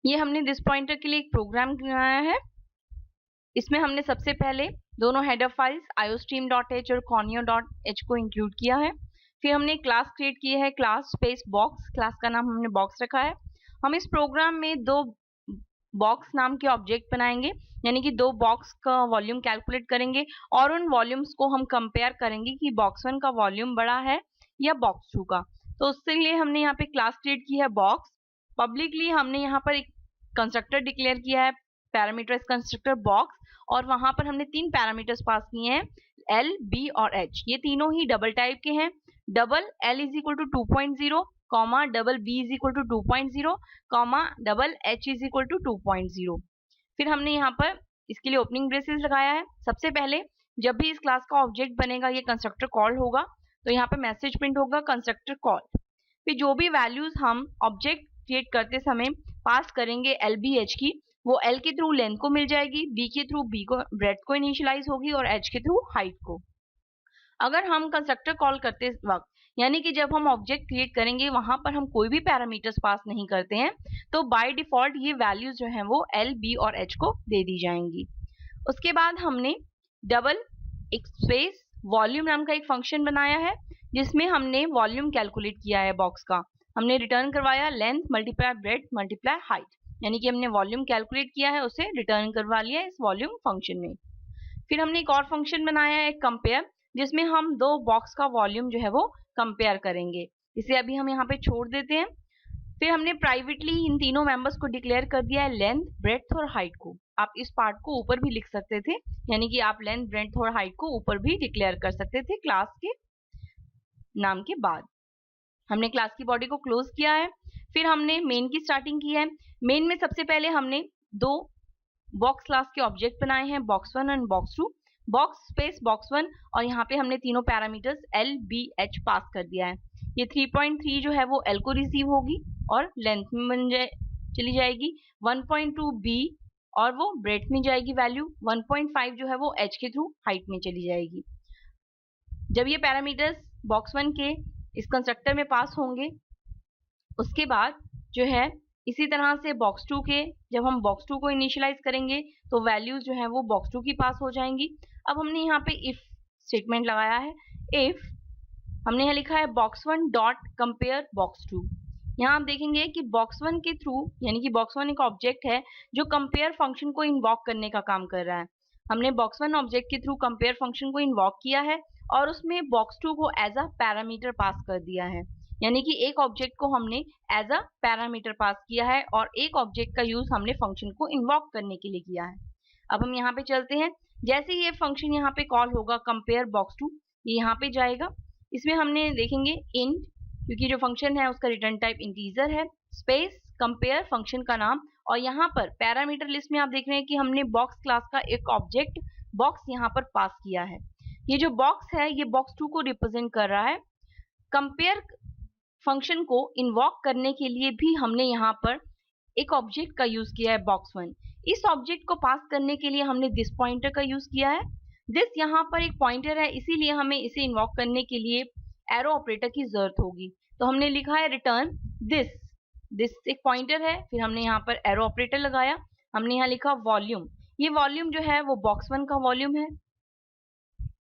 ये हमने this pointer के लिए एक प्रोग्राम बनाया है। इसमें हमने सबसे पहले दोनों हेडर फाइल्स iostream.h और conio.h को इंक्लूड किया है। फिर हमने क्लास क्रिएट की है, क्लास स्पेस बॉक्स, क्लास का नाम हमने बॉक्स रखा है। हम इस प्रोग्राम में दो बॉक्स नाम के ऑब्जेक्ट बनाएंगे, यानी कि दो बॉक्स का वॉल्यूम कैलकुलेट करेंगे और उन वॉल्यूम्स को हम कंपेयर करेंगे कि बॉक्स 1 का वॉल्यूम बड़ा है या बॉक्स 2 का। तो उसके लिए हमने यहाँ पे क्लास क्रिएट की है बॉक्स। पब्लिकली हमने यहाँ पर एक कंस्ट्रक्टर डिक्लेयर किया है, पैरामीटर कंस्ट्रक्टर बॉक्स, और वहां पर हमने 3 पैरामीटर्स पास किए हैं, L, B और H। ये तीनों ही डबल टाइप के हैं। Double L is equal to 2.0, comma double B is equal to 2.0, comma double H is equal to 2.0। फिर हमने यहाँ पर इसके लिए ओपनिंग ब्रेसेस लगाया है। सबसे पहले जब भी इस क्लास का ऑब्जेक्ट बनेगा, ये कंस्ट्रक्टर कॉल होगा, तो यहाँ पे मैसेज प्रिंट होगा कंस्ट्रक्टर कॉल। फिर जो भी वैल्यूज हम ऑब्जेक्ट क्रिएट करते समय पास करेंगे L, B, H की, वो L के थ्रू लेंथ को मिल जाएगी, B के थ्रू B को ब्रेड्थ को इनिशियलाइज होगी और H के थ्रू हाइट को। अगर हम कंस्ट्रक्टर कॉल करते वक्त, यानी कि जब हम ऑब्जेक्ट क्रिएट करेंगे वहां पर हम कोई भी पैरामीटर्स पास नहीं करते हैं, तो बाय डिफॉल्ट ये वैल्यूज जो हैं वो L, B और H को दे दी जाएंगी। उसके बाद हमने डबल एक स्पेस वॉल्यूम नाम का एक फंक्शन बनाया है, जिसमें हमने वॉल्यूम कैलकुलेट किया है बॉक्स का। हमने रिटर्न करवाया length multiply breadth multiply height, यानी कि हमने वॉल्यूम कैलकुलेट किया है, उसे रिटर्न करवा लिया इस वॉल्यूम फंक्शन में। फिर हमने एक और फंक्शन बनाया है कंपेयर, जिसमें हम दो बॉक्स का वॉल्यूम जो है वो कंपेयर करेंगे। इसे अभी हम यहाँ पे छोड़ देते हैं। फिर हमने प्राइवेटली इन तीनों मेंबर्स को डिक्लेयर कर दिया है, लेंथ ब्रेड्थ और हाइट को। आप इस पार्ट को ऊपर भी लिख सकते थे, यानी कि आप लेंथ ब्रेड्थ और हाइट को ऊपर भी डिक्लेयर कर सकते थे क्लास के नाम के बाद। हमने क्लास की बॉडी को क्लोज किया है। फिर हमने मेन की स्टार्टिंग की है। मेन में सबसे पहले हमने दो बॉक्स क्लास के ऑब्जेक्ट बनाए हैं, बॉक्स 1 और बॉक्स 2। बॉक्स स्पेस बॉक्स 1, और यहाँ पे हमने तीनों पैरामीटर्स L, B, H पास कर दिया है। ये 3.3 जो है वो L को रिसीव होगी और लेंथ में चली जाएगी। 1.2 B और वो ब्रेड्थ में जाएगी वैल्यू। 1.5 जो है वो H के थ्रू हाइट में चली जाएगी। जब ये पैरामीटर्स बॉक्स 1 के इस कंस्ट्रक्टर में पास होंगे, उसके बाद जो है इसी तरह से बॉक्स 2 के, जब हम बॉक्स 2 को इनिशियलाइज करेंगे तो वैल्यूज जो है वो बॉक्स 2 की पास हो जाएंगी। अब हमने यहाँ पे इफ स्टेटमेंट लगाया है। इफ हमने यहाँ लिखा है बॉक्स 1 डॉट कंपेयर बॉक्स 2। यहाँ आप देखेंगे कि बॉक्स 1 के थ्रू, यानी कि बॉक्स 1 एक ऑब्जेक्ट है जो कंपेयर फंक्शन को इन्वॉक करने का काम कर रहा है। हमने बॉक्स 1 ऑब्जेक्ट के थ्रू कंपेयर फंक्शन को इन्वॉक किया है और उसमें बॉक्स 2 को एज अ पैरामीटर पास कर दिया है, यानी कि एक ऑब्जेक्ट को हमने एज अ पैरामीटर पास किया है और एक ऑब्जेक्ट का यूज हमने फंक्शन को इन्वॉक करने के लिए किया है। अब हम यहाँ पे चलते हैं। जैसे ये फंक्शन यहाँ पे कॉल होगा कंपेयर बॉक्स 2, ये यहाँ पे जाएगा। इसमें हमने देखेंगे इंट, क्योंकि जो फंक्शन है उसका रिटर्न टाइप इंटीजर है, स्पेस कंपेयर फंक्शन का नाम, और यहाँ पर पैरामीटर लिस्ट में आप देख रहे हैं कि हमने बॉक्स क्लास का एक ऑब्जेक्ट बॉक्स यहाँ पर पास किया है। ये जो बॉक्स है ये बॉक्स 2 को रिप्रेजेंट कर रहा है। कंपेयर फंक्शन को इन्वॉक करने के लिए भी हमने यहाँ पर एक ऑब्जेक्ट का यूज किया है बॉक्स 1। इस ऑब्जेक्ट को पास करने के लिए हमने दिस पॉइंटर का यूज किया है। दिस यहाँ पर एक पॉइंटर है, इसीलिए हमें इसे इन्वॉक करने के लिए एरो ऑपरेटर की जरूरत होगी। तो हमने लिखा है रिटर्न दिस। दिस एक पॉइंटर है, फिर हमने यहाँ पर एरो ऑपरेटर लगाया। हमने यहाँ लिखा वॉल्यूम। ये वॉल्यूम जो है वो बॉक्स 1 का वॉल्यूम है,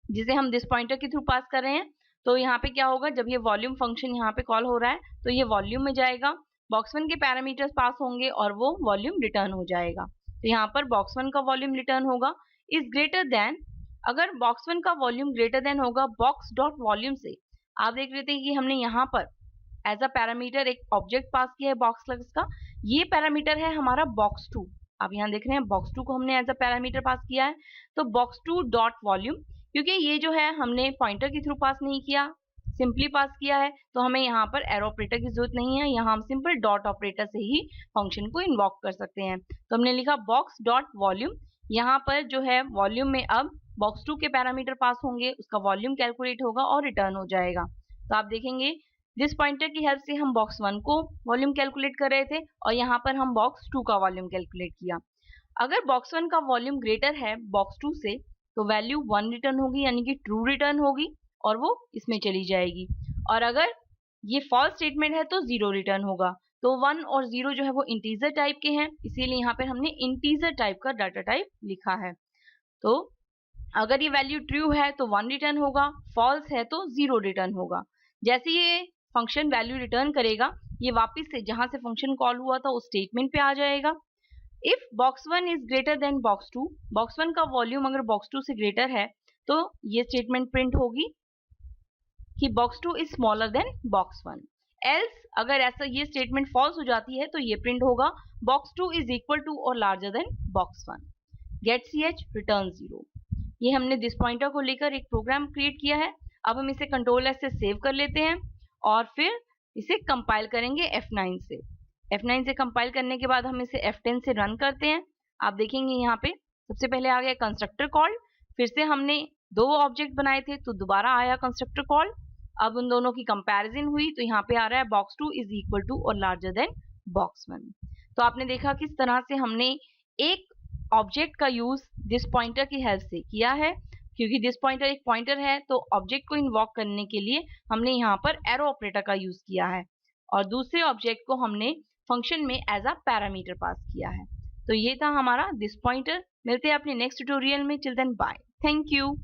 जिसे हम दिस पॉइंटर के थ्रू पास कर रहे हैं। तो यहाँ पे क्या होगा, जब ये वॉल्यूम फंक्शन यहाँ पे कॉल हो रहा है तो ये वॉल्यूम में जाएगा, बॉक्स 1 के पैरामीटर्स पास होंगे और वो वॉल्यूम रिटर्न हो जाएगा। तो यहाँ पर बॉक्स 1 का वॉल्यूम रिटर्न होगा इज ग्रेटर देन। अगर बॉक्स 1 का वॉल्यूम ग्रेटर देन होगा बॉक्स डॉट वॉल्यूम से, आप देख रहे थे कि हमने यहाँ पर एज अ पैरामीटर एक ऑब्जेक्ट पास किया है बॉक्स क्लास का। ये पैरामीटर है हमारा बॉक्स 2। आप यहाँ देख रहे हैं बॉक्स 2 को हमने एज अ पैरामीटर पास किया है। तो बॉक्स 2 डॉट वॉल्यूम, क्योंकि ये जो है हमने पॉइंटर के थ्रू पास नहीं किया, सिंपली पास किया है, तो हमें यहाँ पर एरो ऑपरेटर की जरूरत नहीं है। यहाँ हम सिंपल डॉट ऑपरेटर से ही फंक्शन को इन्वॉक कर सकते हैं। तो हमने लिखा बॉक्स डॉट वॉल्यूम। यहाँ पर जो है वॉल्यूम में अब बॉक्स 2 के पैरामीटर पास होंगे, उसका वॉल्यूम कैलकुलेट होगा और रिटर्न हो जाएगा। तो आप देखेंगे दिस पॉइंटर की हेल्प से हम बॉक्स 1 को वॉल्यूम कैलकुलेट कर रहे थे और यहाँ पर हम बॉक्स 2 का वॉल्यूम कैलकुलेट किया। अगर बॉक्स 1 का वॉल्यूम ग्रेटर है बॉक्स 2 से, तो वैल्यू 1 रिटर्न होगी, यानी कि ट्रू रिटर्न होगी और वो इसमें चली जाएगी। और अगर ये फॉल्स स्टेटमेंट है तो 0 रिटर्न होगा। तो 1 और 0 जो है वो इंटीजर टाइप के हैं, इसीलिए यहाँ पे हमने इंटीजर टाइप का डाटा टाइप लिखा है। तो अगर ये वैल्यू ट्रू है तो 1 रिटर्न होगा, फॉल्स है तो 0 रिटर्न होगा। जैसे ये फंक्शन वैल्यू रिटर्न करेगा, ये वापस से जहां से फंक्शन कॉल हुआ था उस स्टेटमेंट पे आ जाएगा। If box 1 is greater than box 2, box 1 का वॉल्यूम अगर box 2 से ग्रेटर है तो ये स्टेटमेंट प्रिंट होगी कि box 2 is smaller than box 1। Else अगर ऐसा ये स्टेटमेंट फॉल्स हो जाती है तो ये प्रिंट होगा box 2 इज इक्वल टू और larger than box 1। Get ch return 0। ये हमने दिस पॉइंटर को लेकर एक प्रोग्राम क्रिएट किया है। अब हम इसे कंट्रोल एस से सेव कर लेते हैं और फिर इसे कंपाइल करेंगे F9 से। F9 से कंपाइल करने के बाद हम इसे F10 से रन करते हैं। आप देखेंगे यहाँ पे सबसे पहले आ गया कंस्ट्रक्टर कॉल, फिर से हमने 2 ऑब्जेक्ट बनाए थे तो दोबारा आया कंस्ट्रक्टर कॉल। अब उन दोनों की कंपैरिजन हुई तो यहाँ पे आ रहा है box 2 इज इक्वल टू और लार्जर देन box 1। तो आपने देखा किस तरह से हमने एक ऑब्जेक्ट का यूज दिस पॉइंटर की हेल्प से किया है। क्योंकि दिस पॉइंटर एक पॉइंटर है तो ऑब्जेक्ट को इन्वॉक करने के लिए हमने यहाँ पर एरो ऑपरेटर का यूज किया है और दूसरे ऑब्जेक्ट को हमने फंक्शन में एज अ पैरामीटर पास किया है। तो ये था हमारा दिस पॉइंटर। मिलते हैं अपने नेक्स्ट ट्यूटोरियल में। Till then bye, thank you.